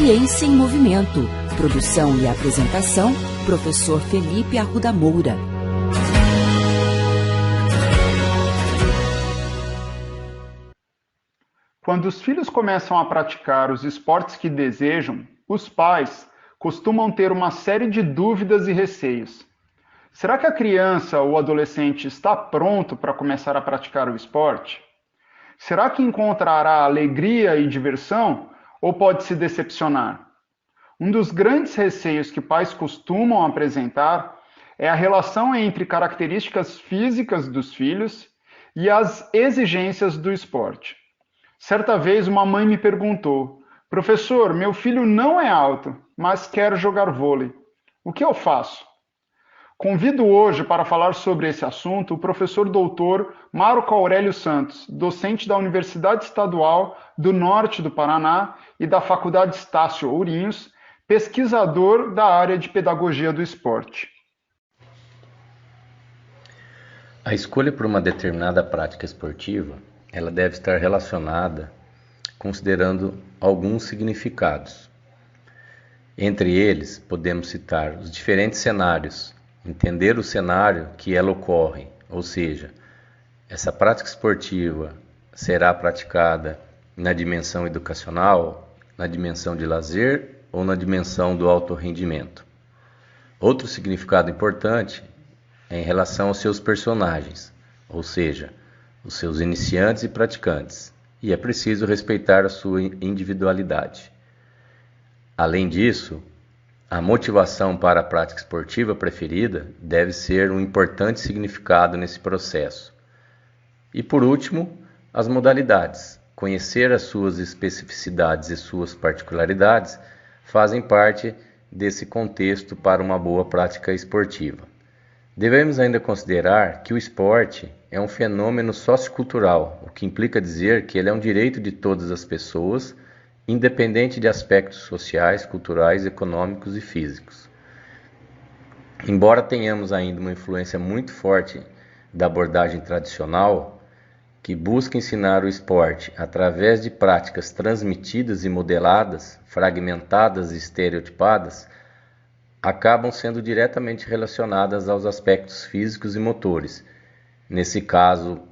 Ciência em Movimento. Produção e apresentação, professor Felipe Arruda Moura. Quando os filhos começam a praticar os esportes que desejam, os pais costumam ter uma série de dúvidas e receios. Será que a criança ou adolescente está pronto para começar a praticar o esporte? Será que encontrará alegria e diversão ou pode se decepcionar? Um dos grandes receios que pais costumam apresentar é a relação entre características físicas dos filhos e as exigências do esporte. Certa vez uma mãe me perguntou: professor, meu filho não é alto, mas quer jogar vôlei. O que eu faço? Convido hoje para falar sobre esse assunto o professor doutor Marco Aurélio Santos, docente da Universidade Estadual do Norte do Paraná e da Faculdade Estácio Ourinhos, pesquisador da área de pedagogia do esporte. A escolha por uma determinada prática esportiva, ela deve estar relacionada considerando alguns significados. Entre eles, podemos citar os diferentes cenários, entender o cenário que ela ocorre, ou seja, essa prática esportiva será praticada na dimensão educacional, na dimensão de lazer ou na dimensão do alto rendimento. Outro significado importante é em relação aos seus personagens, ou seja, os seus iniciantes e praticantes, e é preciso respeitar a sua individualidade. Além disso, a motivação para a prática esportiva preferida deve ser um importante significado nesse processo. E por último, as modalidades. Conhecer as suas especificidades e suas particularidades fazem parte desse contexto para uma boa prática esportiva. Devemos ainda considerar que o esporte é um fenômeno sociocultural, o que implica dizer que ele é um direito de todas as pessoas, independente de aspectos sociais, culturais, econômicos e físicos. Embora tenhamos ainda uma influência muito forte da abordagem tradicional, que busca ensinar o esporte através de práticas transmitidas e modeladas, fragmentadas e estereotipadas, acabam sendo diretamente relacionadas aos aspectos físicos e motores. Nesse caso,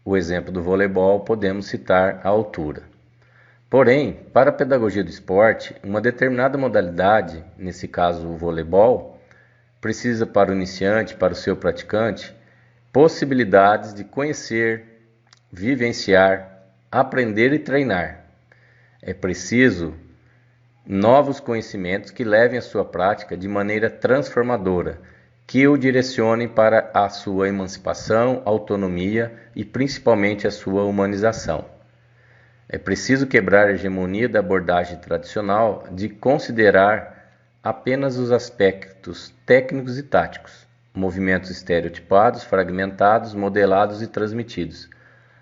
o exemplo do voleibol, podemos citar a altura. Porém, para a pedagogia do esporte, uma determinada modalidade, nesse caso o voleibol, precisa para o iniciante, para o seu praticante, possibilidades de conhecer, vivenciar, aprender e treinar. É preciso novos conhecimentos que levem a sua prática de maneira transformadora, que o direcionem para a sua emancipação, autonomia e principalmente a sua humanização. É preciso quebrar a hegemonia da abordagem tradicional de considerar apenas os aspectos técnicos e táticos, movimentos estereotipados, fragmentados, modelados e transmitidos.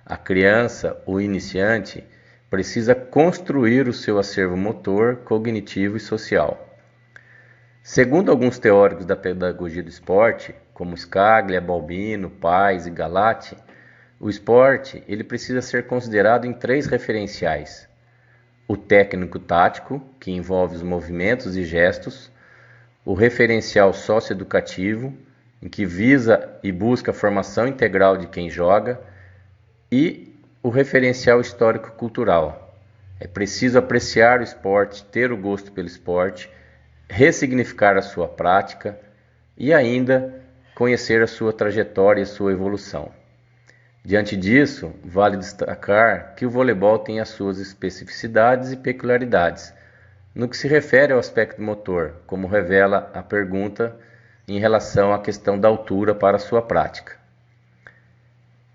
A criança, o iniciante, precisa construir o seu acervo motor, cognitivo e social. Segundo alguns teóricos da pedagogia do esporte, como Scaglia, Balbino, Paes e Galati, o esporte ele precisa ser considerado em 3 referenciais. O técnico-tático, que envolve os movimentos e gestos, o referencial socioeducativo, em que visa e busca a formação integral de quem joga, e o referencial histórico-cultural. É preciso apreciar o esporte, ter o gosto pelo esporte, ressignificar a sua prática e ainda conhecer a sua trajetória e a sua evolução. Diante disso, vale destacar que o voleibol tem as suas especificidades e peculiaridades, no que se refere ao aspecto motor, como revela a pergunta em relação à questão da altura para a sua prática.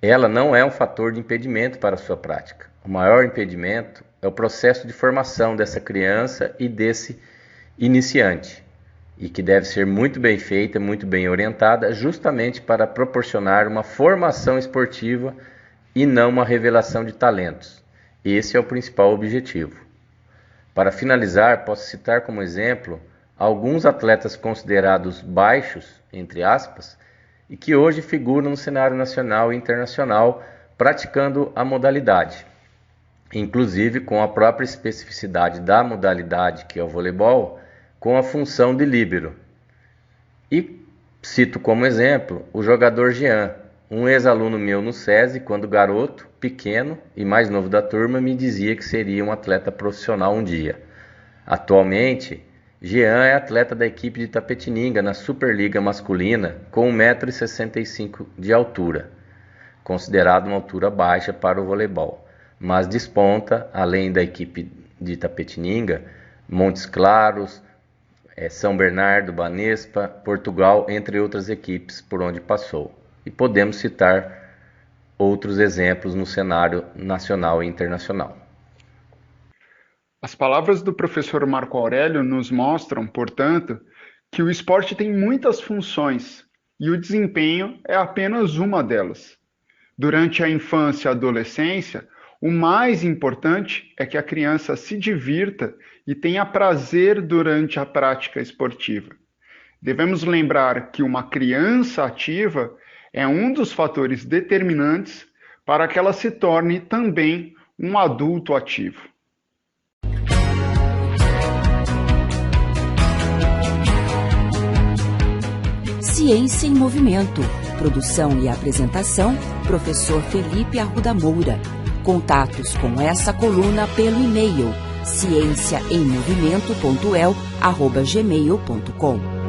Ela não é um fator de impedimento para a sua prática. O maior impedimento é o processo de formação dessa criança e desse iniciante, e que deve ser muito bem feita, muito bem orientada, justamente para proporcionar uma formação esportiva e não uma revelação de talentos. Esse é o principal objetivo. Para finalizar, posso citar como exemplo alguns atletas considerados baixos, entre aspas, e que hoje figuram no cenário nacional e internacional praticando a modalidade. inclusive com a própria especificidade da modalidade, que é o voleibol, com a função de líbero. E cito como exemplo o jogador Jean, um ex-aluno meu no SESI, quando garoto, pequeno e mais novo da turma, me dizia que seria um atleta profissional um dia. Atualmente, Jean é atleta da equipe de Itapetininga na Superliga masculina com 1,65 m de altura, considerado uma altura baixa para o voleibol, mas desponta, além da equipe de Itapetininga, Montes Claros, São Bernardo, Banespa, Portugal, entre outras equipes por onde passou. E podemos citar outros exemplos no cenário nacional e internacional. As palavras do professor Marco Aurélio nos mostram, portanto, que o esporte tem muitas funções e o desempenho é apenas uma delas. Durante a infância e a adolescência, o mais importante é que a criança se divirta e tenha prazer durante a prática esportiva. Devemos lembrar que uma criança ativa é um dos fatores determinantes para que ela se torne também um adulto ativo. Ciência em Movimento. Produção e apresentação, professor Felipe Arruda Moura. Contatos com essa coluna pelo e-mail ciênciaemmovimento.el@gmail.com.